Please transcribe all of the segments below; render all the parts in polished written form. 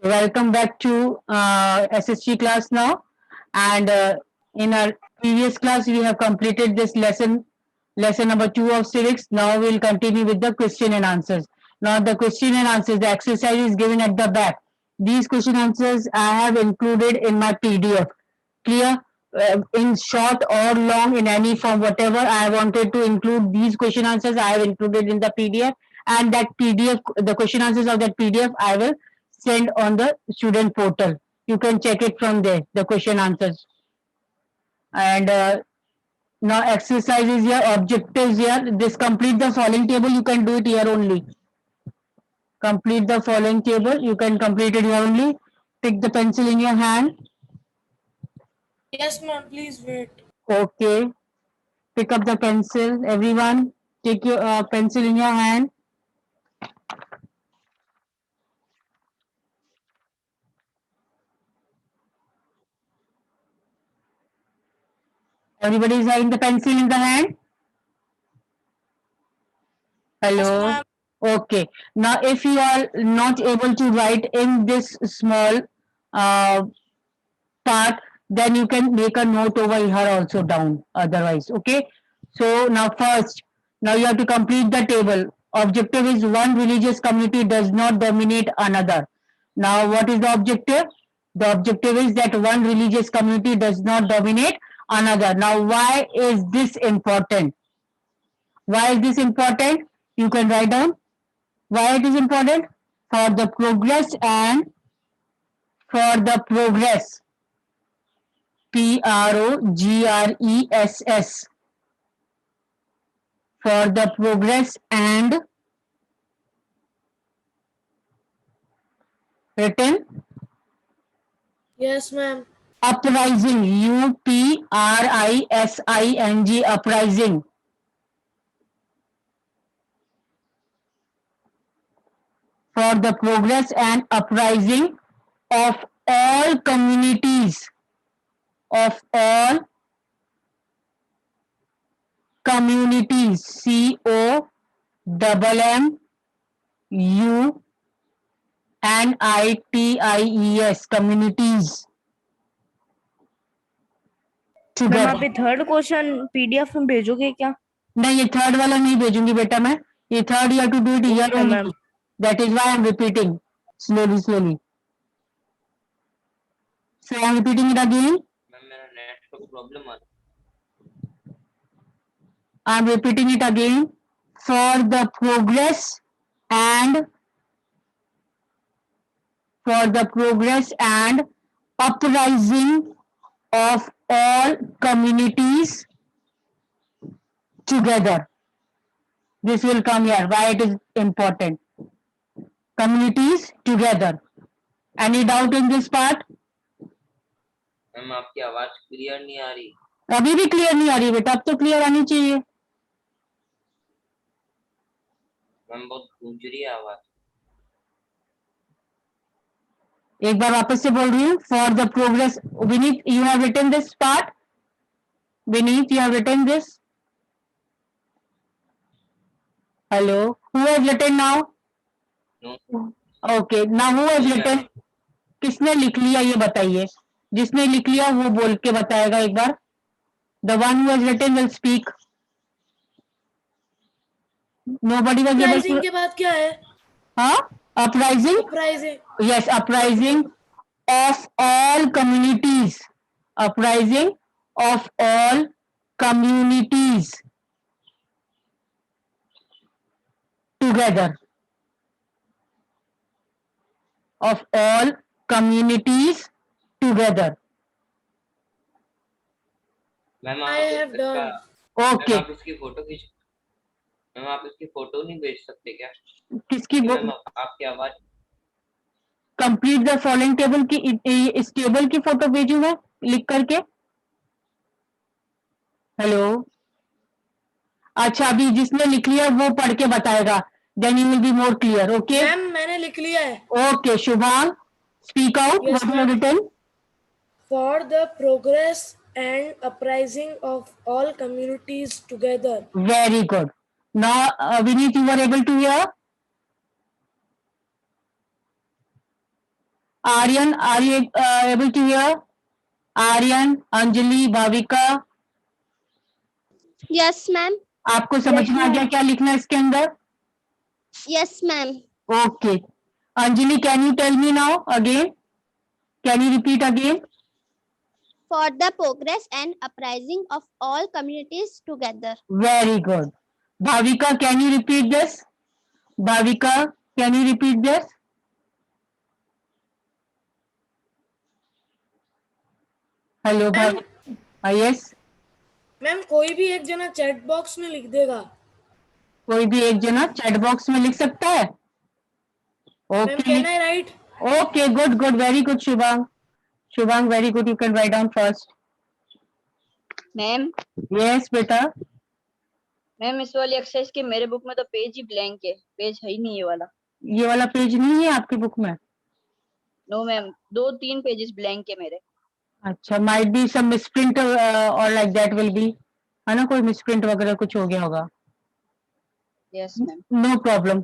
Welcome back to SSG class now. And in our previous class, we have completed this lesson number 2 of civics. Now we'll continue with the question and answers. Now the question and answers, the exercise is given at the back. These question answers I have included in my PDF. Clear? In short or long, in any form, whatever I wanted to include these question answers, I have included in the PDF. And that PDF, the question answers of that PDF, I will send on the student portal. You can check it from there, the question answers. And now exercises here, objectives here. This complete the following table. You can do it here only. Complete the following table. You can complete it here only. Pick the pencil in your hand. Yes, ma'am. Please wait. Okay. Pick up the pencil. Everyone, take your pencil in your hand. Everybody is having the pencil in the hand. Hello. Yes, Okay. Now, if you are not able to write in this small uh, part, then you can make a note over here also down. Otherwise, okay. So now first, now you have to complete the table. Objective is one religious community does not dominate another. Now, what is the objective? The objective is that one religious community does not dominate another. Now, why is this important? Why is this important? You can write down. Why it is important? For the progress and for the progress. PROGRESS. For the progress and written Yes, ma'am. uprising. UPRISING. Uprising. For the progress and uprising of all communities. Of all communities. COMMUNITIES. Communities. Ma'am आप Together. ये third question PDF में भेजोगे क्या? नहीं, ये third वाला नहीं भेजूंगी बेटा मैं. ये third, you have to do it here Okay, only. ma'am. That is why I'm repeating slowly. So I'm repeating it again. Ma'am मेरा नेट का प्रॉब्लम आ रहा I'm repeating it again. For the progress and uprising of all communities together. This will come here. Why it is important? Communities together. Any doubt in this part? Ma'am आपकी आवाज clear नहीं आ रही. अभी भी clear नहीं आ रही बेटा. अब तो क्लियर आनी चाहिए. मैम बहुत गूंज रही है आवाज. एक बार वापस से बोल रही हूँ. For the progress. Vineet, you have written this part. Vineet, you have written this. Hello, who has written now? No. Okay, now who has written? किसने लिख लिया ये बताइए. जिसने लिख लिया वो बोल के बताएगा एक बार. The one who has written will speak. Nobody was able uprising to. के बाद क्या है? हाँ, uprising. Uprising. Yes, uprising of all communities. Uprising of all communities together. Of all communities together. Ma'am I have done. Okay. आप इसकी photo खींच. Ma'am आप इसकी फोटो नहीं भेज सकते क्या? किसकी? मैम आपकी आवाज. कंप्लीट द फॉलोइंग टेबल की. इस टेबल की फोटो भेजू मैं लिख करके. हेलो. अच्छा, अभी जिसने लिख लिया वो पढ़ के बताएगा. Then you will be more clear. Okay. Ma'am मैंने लिख लिया है. Okay, Shubhang, speak out. Yes, what you ma'am. Written? For the progress and uprising of all communities together. Very good. Now, Vineet, you were able to hear? Aryan, are you able to hear? Aryan, Anjali, Bhavika, Yes, ma'am. आपको समझ में आ गया क्या लिखना है इसके अंदर? Yes, ma'am. Okay. Anjali, can you tell me now again? Can you repeat again? For the progress and uprising of all communities together. Very good. Bhavika, can you repeat this? Bhavika, can you repeat this? Hello, Bhavika. Yes. Ma'am कोई भी एक जना chat box में लिख देगा. कोई भी एक जना चैट बॉक्स में लिख सकता है. Ma'am Okay. Can I right? Okay, good, good, very good, Shubhang. Shubhang, very good. You can write down first. Ma'am Yes, बेटा. मैम इस वाली एक्सरसाइज के मेरे बुक में तो पेज ही ब्लैंक है, पेज है ही नहीं ये वाला. ये वाला पेज नहीं है आपकी बुक में? नो मैम, 2-3 पेजेस ब्लैंक है मेरे. अच्छा, might be some misprint or like that will be, है ना, कोई misprint वगैरह कुछ हो गया होगा. Yes ma'am. No problem.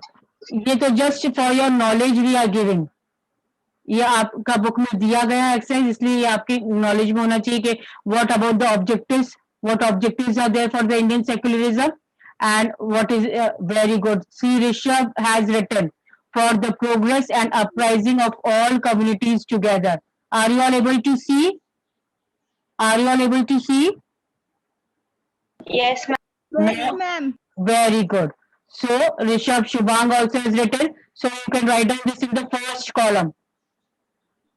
ये तो just for your knowledge we are giving. ये आपका बुक में दिया गया एक्सरसाइज, इसलिए ये आपकी नॉलेज में होना चाहिए कि what about the objectives, what objectives are there for the Indian secularism, and what is very good. See, Rishabh has written for the progress and uprising of all communities together. Are you all able to see? Are you all able to see? Yes, ma'am. Ma'am. Very good. So Rishabh, Shubhang also has written. So you can write down this in the first column.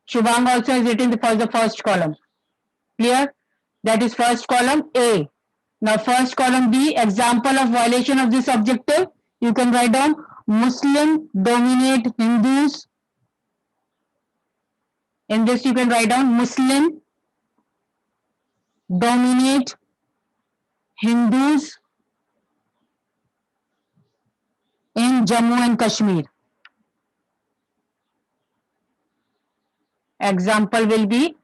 Shubhang also has written for the first column. Clear? That is first column A. Now first column B, example of violation of this objective. You can write down Muslim dominate Hindus. In this you can write down Muslim dominate Hindus in Jammu and Kashmir. Example will be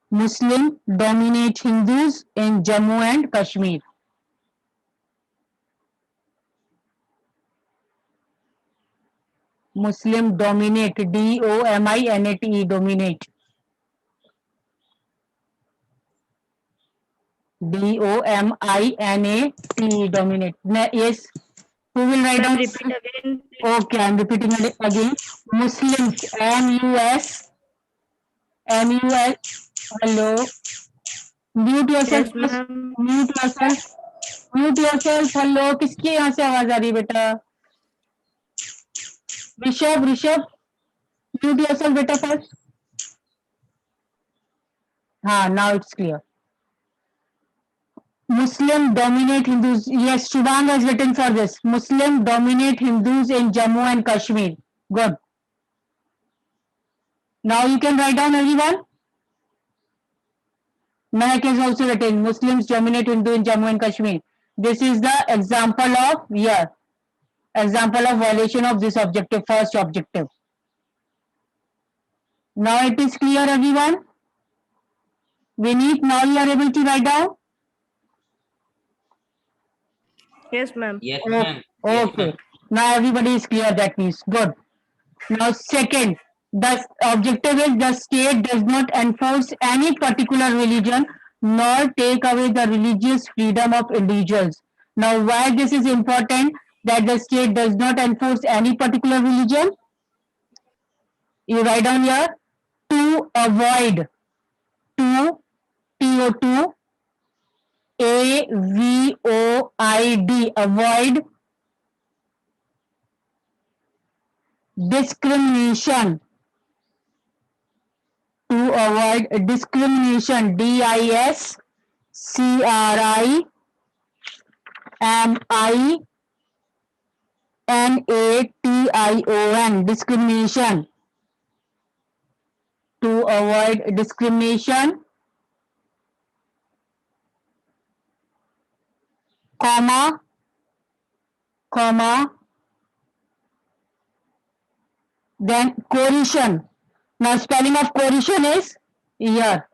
Muslim dominate Hindus in Jammu and Kashmir. Muslim dominate, D-O-M-I-N-A-T-E, dominate. D-O-M-I-N-A-T-E, dominate. Yes. Who will write down? Repeat again. Okay, I'm repeating it again. Muslims, M-U-S, M-U-S, hello. Mute yourself. Yes, ma'am. Mute yourself. Mute yourself. Hello. किसकी यहाँ से आवाज आ रही है बेटा? Rishabh, Rishabh. Mute yourself बेटा first. हाँ, now it's clear. Muslim dominate Hindus. Yes, Shubhang has written for this. Muslim dominate Hindus in Jammu and Kashmir. Good. Now you can write down everyone. Mehak has also written Muslims dominate Hindu in Jammu and Kashmir. This is the example of example of violation of this objective, first objective. Now it is clear, everyone. Vineet, now you are able to write down. Yes, ma'am. Yes, ma'am. Okay. Now everybody is clear, that means. Good. Now second, the objective is the state does not enforce any particular religion nor take away the religious freedom of individuals. Now why this is important, that the state does not enforce any particular religion? You write down here, to avoid, to, T-O-2, A-V-O-I-D, avoid discrimination, to avoid discrimination, D-I-S-C-R-I-M-I-N-A-T-I-O-N, discrimination, to avoid discrimination, comma, then coercion. Now spelling of coercion is here.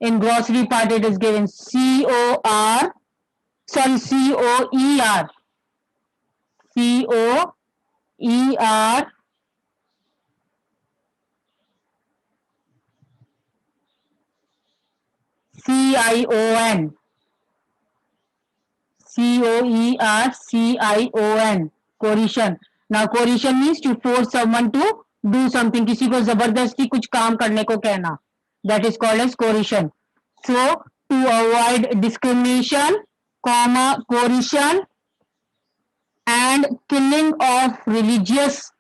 In glossary part it is given C-O-R, sorry, C-O-E-R. C-O-E-R CION. COERCION. Coercion. Now coercion means to force someone to do something. किसी को जबरदस्ती कुछ काम करने को कहना. That is called as coercion. So to avoid discrimination, coercion and killing of religious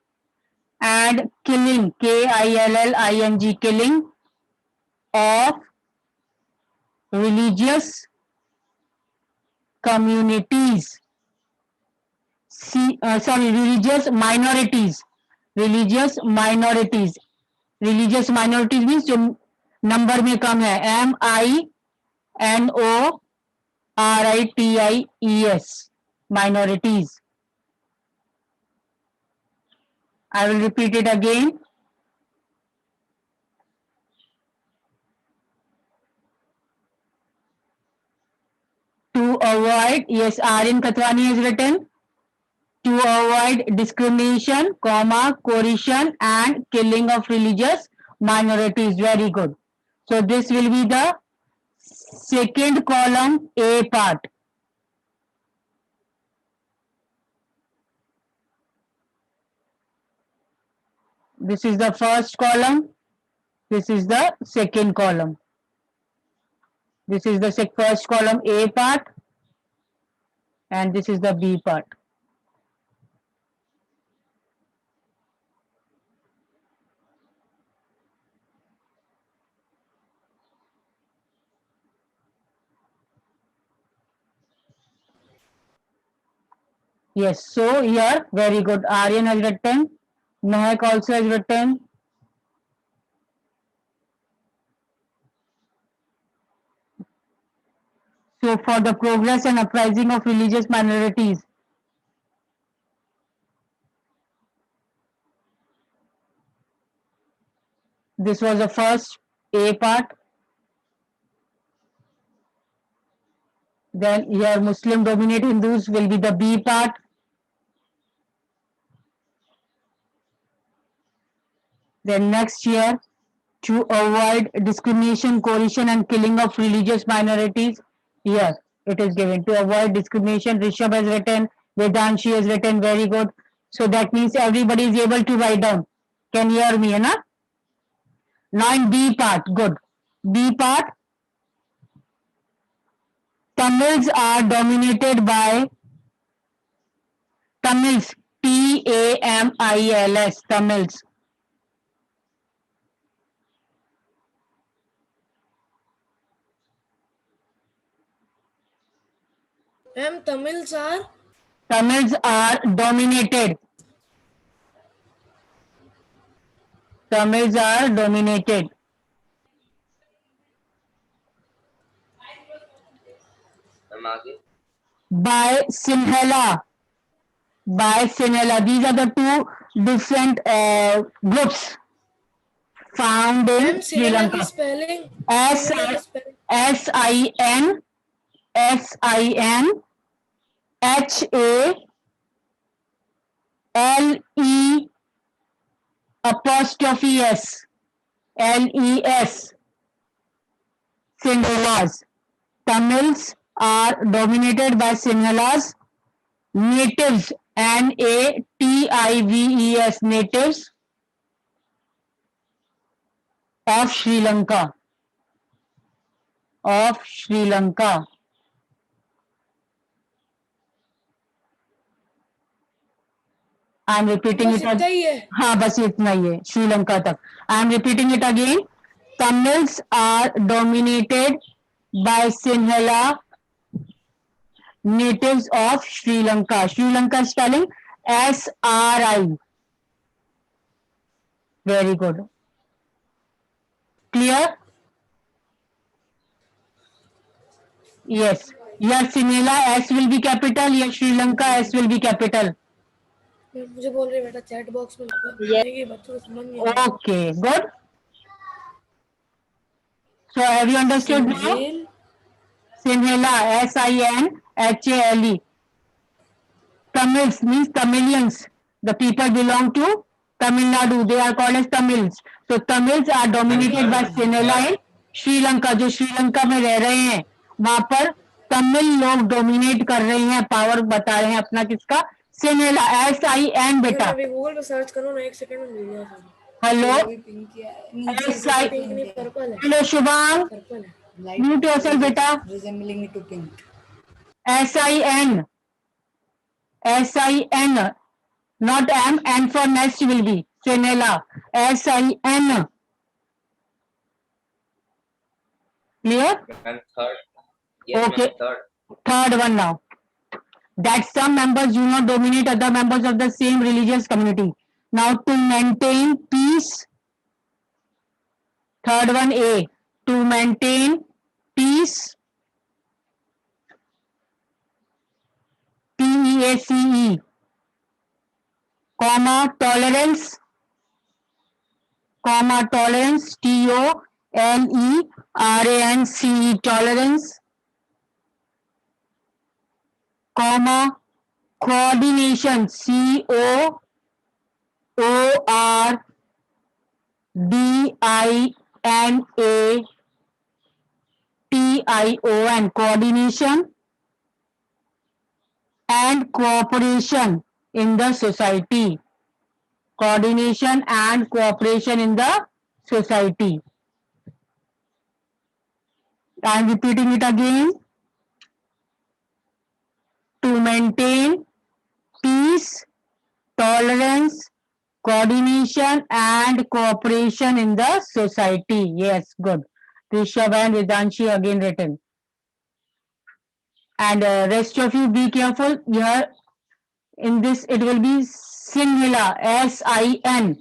and killing, KILLING, killing of religious communities, religious minorities. Religious minorities means जो number में कम है. MINORITIES, minorities. I will repeat it again. To avoid, yes, Aryan Khatwani has written, to avoid discrimination, coercion and killing of religious minorities. Very good. So this will be the second column, A part. This is the first column. This is the second column. This is the first column, A part, and this is the B part. Yes, so here, very good. Aryan has written, Mehak also has written. So for the progress and uprising of religious minorities. This was the first A part. Then here Muslim dominate Hindus will be the B part. Then next year, to avoid discrimination, coercion and killing of religious minorities. Here it is given, to avoid discrimination. Rishabh has written, Vedanshi has written, very good. So that means everybody is able to write down. Can you hear me, है ना? Now in B part, good. B part, Tamils are dominated by Tamils, TAMILS, Tamils. Ma'am, Tamils are dominated. Tamils are dominated हम आगे by Sinhala. These are the two different groups found in Ma'am, Sri Sinhala Lanka. की spelling. S Sinhala की spelling. SINHALE apostrophe S, LES, Sinhalas. Tamils are dominated by Sinhalas. Natives, NATIVES, natives of Sri Lanka. I am repeating बस it इतना again. ही है. हाँ बस इतना ही है श्रीलंका तक. I am repeating it again. Tamils are dominated by Sinhala, natives of Sri Lanka. Sri Lanka spelling SRI. Very good. Clear? Yes. Here Sinhala S will be capital. Here Sri Lanka S will be capital. मुझे बोल रही बेटा chat box में Yes. ये बच्चों को समझ नहीं आ रहा. Okay, good. So have you understood now? Sinhale, Sinhala, SINHALE. Tamils means Tamilians. The people belong to Tamil Nadu. They are called as Tamils. So Tamils are dominated by Sinhala in Sri Lanka, जो श्रीलंका में रह रहे हैं वहां पर तमिल लोग dominate कर रहे हैं, पावर बता रहे हैं अपना, किसका? सिनेला, SIN बेटा। अभी गूगल पे सर्च करो ना, 1 सेकंड में मिल जाएगा। हेलो SI, पिंक नहीं, पर्पल है, हेलो शुभांग, पर्पल है। म्यूट योरसेल्फ बेटा। resembling to pink. SIN, not M, N for nest will be Sinela, SIN. Clear? And third. Yes, Okay. ma'am, third. Third one now. That some members do not dominate other members of the same religious community. Now to maintain peace. Third one A. To maintain peace. PEACE. Comma tolerance. Comma tolerance. TOLERANCE. Tolerance. Comma coordination, COORDINATION, coordination and cooperation in the society. Coordination and cooperation in the society. I am repeating it again. To maintain peace, tolerance, coordination and cooperation in the society. Yes, good. Rishabh and Ridanshi again written. And rest of you be careful. Here in this it will be Sinhala, SIN.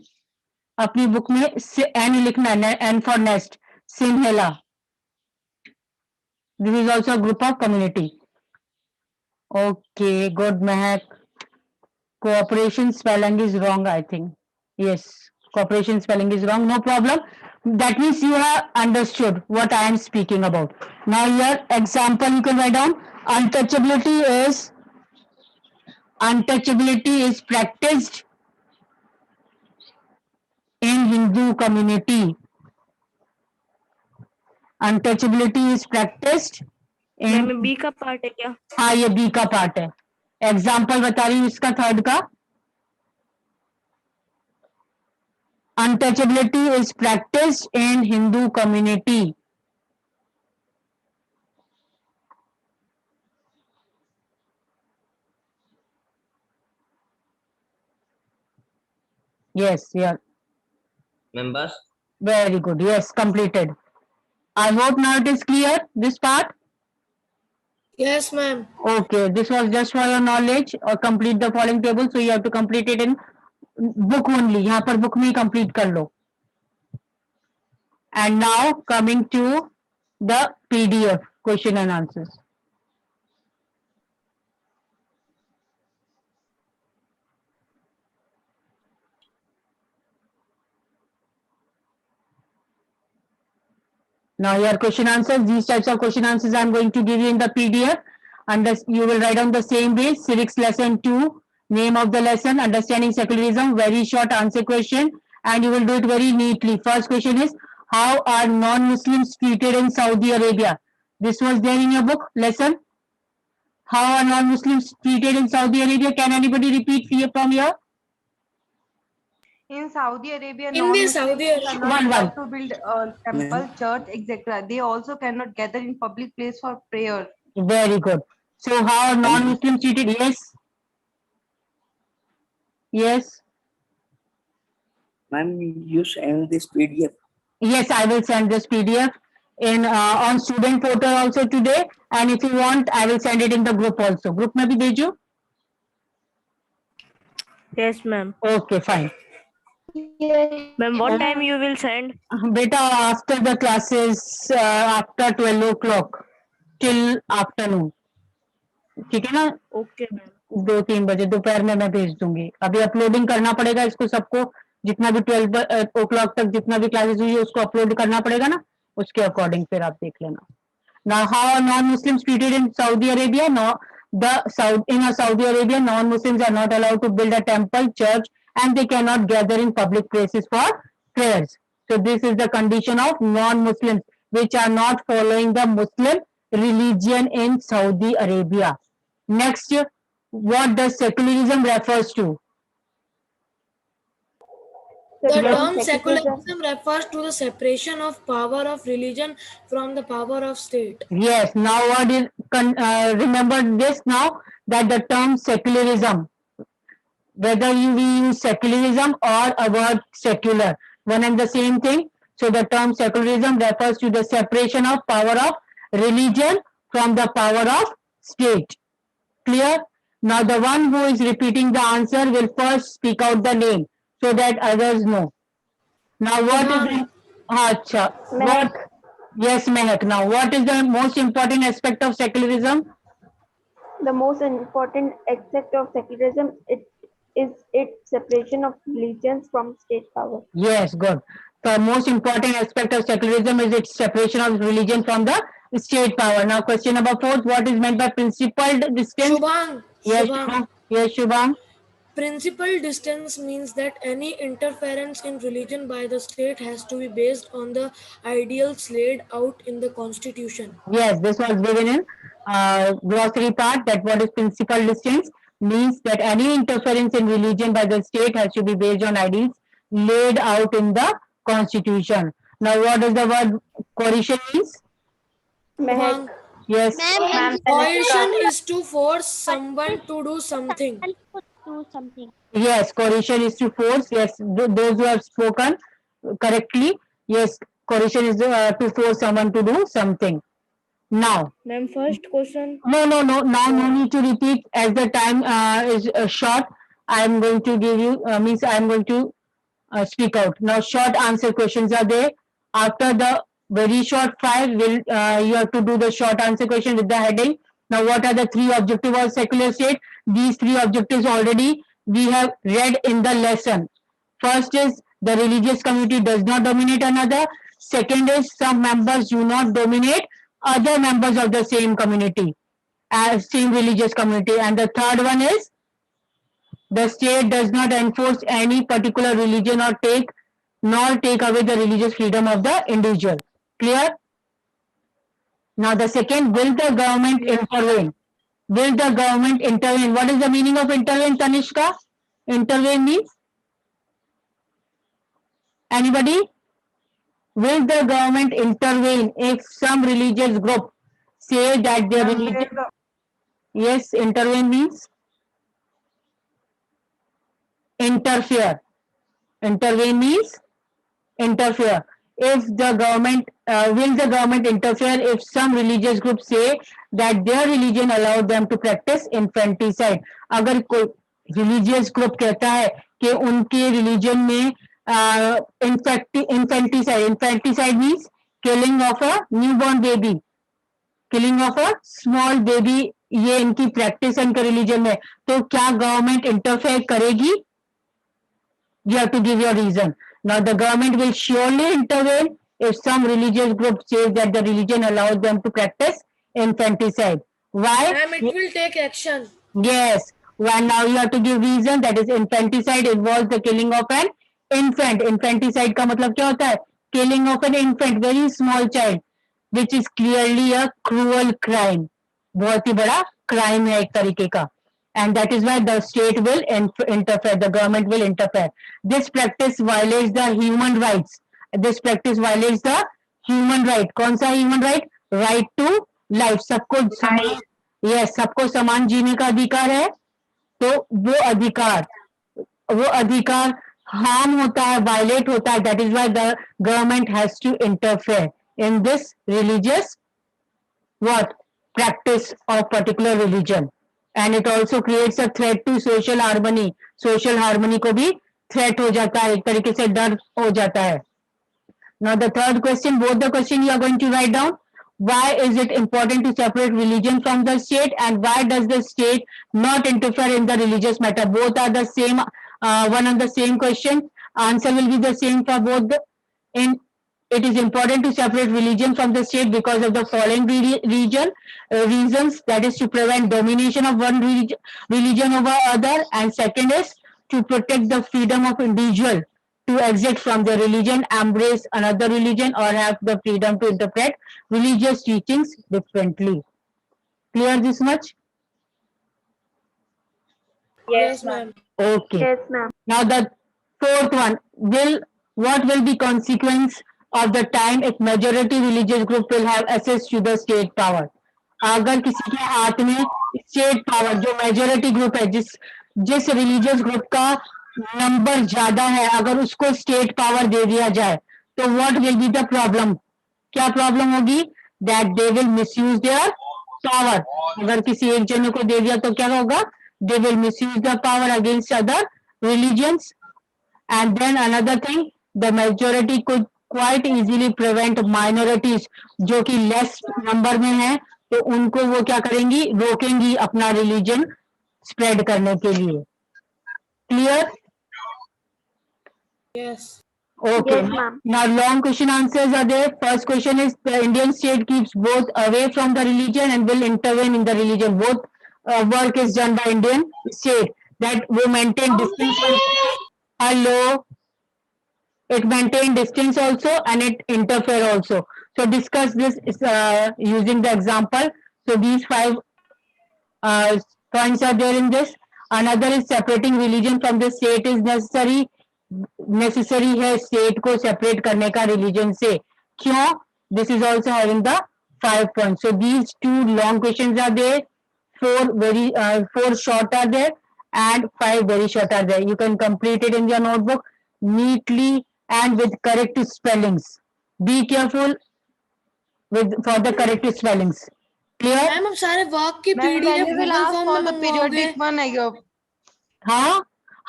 अपनी book में N लिखना है, N for nest. Sinhala. This is also a group of community. Okay, good, Mehak. Cooperation spelling is wrong, I think. Yes, cooperation spelling is wrong. No problem. That means you have understood what I am speaking about. Now here, example you can write down. Untouchability is practiced in Hindu community. Untouchability is practiced in. Ma'am B का part है क्या? हाँ, ये B का part है. Example बता रही हूँ इसका थर्ड का. Untouchability is practiced in Hindu community. Yes, yeah. Members. Very good. Yes, completed. I hope now it is clear, this part. Yes, ma'am. Okay, this was just for your knowledge. Or complete the following table. So you have to complete it in book only. यहाँ पर book में ही complete कर लो. And now coming to the PDF, question and answers. Now your question answers, these types of question answers I am going to give you in the PDF, and you will write down the same way. Civics lesson 2, name of the lesson, understanding secularism, very short answer question, and you will do it very neatly. First question is, how are non-Muslims treated in Saudi Arabia? This was there in your book lesson. How are non-Muslims treated in Saudi Arabia? Can anybody repeat from here? In Saudi Arabia, In the non-Muslims Saudi are Arabia. not One. allowed to build a temple, church, etc. They also cannot gather in public place for prayer. Very good. So how are non-Muslims treated? Yes. Yes. Ma'am, you send this PDF. Yes, I will send this PDF in on student portal also today, and if you want, I will send it in the group also. Group में भी भेजो. Yes, ma'am. Okay, fine. Ma'am, what time you will send? Beta, after the classes, after 12 o'clock till afternoon. ठीक है ना? Okay, ma'am. 2-3 बजे दोपहर में मैं भेज दूंगी. अभी अपलोडिंग करना पड़ेगा इसको सबको, जितना भी 12 o'clock तक जितना भी क्लासेस हुई है उसको अपलोड करना पड़ेगा ना, उसके अकॉर्डिंग फिर आप देख लेना. Now, how are non-Muslims treated in Saudi Arabia? No, in Saudi Arabia, non-Muslims are not allowed to build a temple, church, and they cannot gather in public places for prayers. So this is the condition of non-Muslims. which are not following the Muslim religion in Saudi Arabia. Next, what does secularism refers to? The term secularism refers to the separation of power of religion from the power of state. Yes, now what is, remember this now, that the term secularism, whether we use secularism or a word secular, one and the same thing. So the term secularism refers to the separation of power of religion from the power of state. Clear? Now the one who is repeating the answer will first speak out the name so that others know. Now what is the, Acha, what? Yes, Mehak. Now what is the most important aspect of secularism? The most important aspect of secularism is its separation of religions from state power. Yes, good. The most important aspect of secularism is its separation of religion from the state power. Now, question number 4, what is meant by principled distance? Shubhang, Yes, Shubhang. Shubham. Yes, Shubham. Principal distance means that any interference in religion by the state has to be based on the ideals laid out in the constitution. Yes, this was given in glossary part, that what is principal distance means that any interference in religion by the state has to be based on ideals laid out in the constitution. Now, what does the word coercion means? Shubhang, Yes. Ma'am, coercion is to force someone to do something. do something. Yes, coercion is to force. Yes, those who have spoken correctly. Yes, coercion is to force someone to do something. Now, Ma'am, first question. no. Now no need to repeat as the time is short. I am going to give you means I am going to speak out. Now, short answer questions are there. After the very short 5, will you have to do the short answer question with the heading. Now, what are the 3 objectives of secular state? These 3 objectives already we have read in the lesson. First is the religious community does not dominate another. Second is some members do not dominate other members of the same community, same religious community. And the third one is the state does not enforce any particular religion or take away the religious freedom of the individual. Clear? Now the second, will the government intervene? Will the government intervene? What is the meaning of intervene, Tanishka? Intervene means? Anybody? Will the government intervene if some religious group say that their religion... Yes, intervene means? Interfere. Intervene means interfere. If the government will the government interfere if some religious group say that their religion allowed them to practice infanticide? अगर कोई religious group कहता है कि उनके religion में infanticide means killing of a newborn baby, killing of a small baby, ये इनकी practice है इनके religion में, तो क्या government interfere करेगी? You have to give your reason. Now the government will surely intervene if some religious group says that the religion allows them to practice infanticide. Why? Ma'am, it will take action. Yes. Well, now you have to give reason, that is infanticide involves the killing of an infant. Infanticide का मतलब क्या होता है? Killing of an infant, very small child, which is clearly a cruel crime. बहुत ही बड़ा crime है एक तरीके का. And that is why the state will interfere, the government will interfere. This practice violates the human rights. This practice violates the human right. कौन सा human right? Right to life. सबको समान, yes, सबको समान जीने का अधिकार है. तो वो अधिकार harm होता है, violate होता है. That is why the government has to interfere in this religious practice of particular religion. And it also creates a threat to social harmony. Social harmony को भी threat हो जाता है, एक तरीके से डर हो जाता है. Now the third question, both the question you are going to write down. Why is it important to separate religion from the state, and why does the state not interfere in the religious matter? Both are the same, one and the same question. Answer will be the same for both. It is important to separate religion from the state because of the following reasons. That is to prevent domination of one religion over other, and second is to protect the freedom of individual to exit from the religion, embrace another religion, or have the freedom to interpret religious teachings differently. Clear this much? Yes, ma'am. Okay. Yes, ma'am. Now the fourth one, what will be consequence of the time if majority religious group will have access to the state power? अगर किसी के हाथ में state power, जो majority group है, जिस religious group का number ज्यादा है, अगर उसको स्टेट पावर दे दिया जाए, तो what will be the problem? क्या प्रॉब्लम होगी? That they will misuse their power. अगर किसी एक जने को दे दिया तो क्या होगा? They will misuse the power against other religions. And then another thing, the majority could quite easily prevent minorities जो कि less number में है, तो उनको वो क्या करेंगी? रोकेंगी अपना religion spread करने के लिए. Clear? Yes. Okay. Yes, ma'am. Now long question answers are there. First question is, the Indian state keeps both away from the religion and will intervene in the religion. Both work is done by Indian state. That will maintain distance. Hello. It maintain distance also and it interfere also. So discuss this using the example. So these 5 points are there in this. Another is separating religion from the state is necessary. Necessary है state को separate करने का religion से. क्यों? This is also having the 5 points. So these 2 long questions are there. 4 short are there and 5 very short are there. You can complete it in your notebook neatly and with correct spellings. Be careful for the correct spellings. Clear? Ma'am अब सारे work की Ma'am, PDF when you will Google ask form for में the मंगवाओगे? periodic one, I go.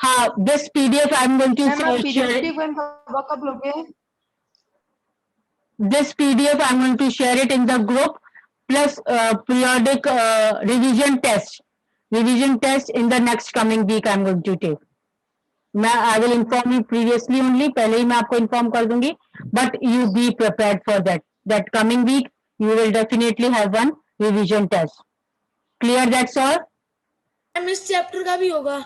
हाँ, this PDF I'm going to Ma'am, आप share. periodic one कब लोगे? This PDF I'm going to share it in the group plus periodic revision test. Revision test in the next coming week I'm going to take. I will inform you previously only. पहले ही मैं आपको inform कर दूंगी. But you be prepared for that. That coming week you will definitely have one revision test. Clear? That's all. Ma'am इस chapter का भी होगा?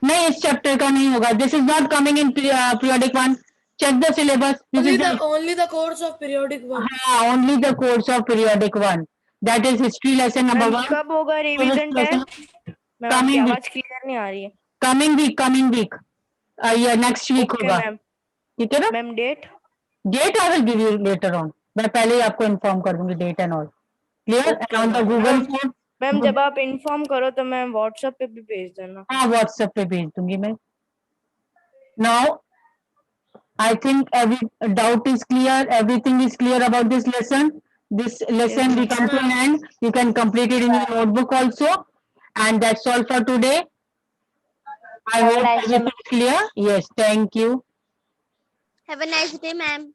नहीं, इस चैप्टर का नहीं होगा. This is not coming in periodic one. Check the syllabus. This is Only the course of periodic one. हाँ, only the course of periodic one. That is history lesson number 1. कब होगा रिवीजन टेस्ट? मैम आपकी आवाज clear नहीं आ रही है. Coming week. Yeah, next week okay होगा. Ma'am. ठीक है ना? Ma'am date? Date I will give you later on. मैं पहले ही आपको inform कर दूंगी date and all. Clear? And on the Google form. Ma'am जब आप इन्फॉर्म करो तो मैं व्हाट्सएप पे भी भेज देना. हाँ, WhatsApp पे भेज दूंगी मैं. Now, I think every doubt is clear. Everything is clear about this lesson. This lesson we come to an end. You can complete it in your notebook also. And that's all for today. I hope everything is clear. Yes, thank you. Have a nice day, ma'am.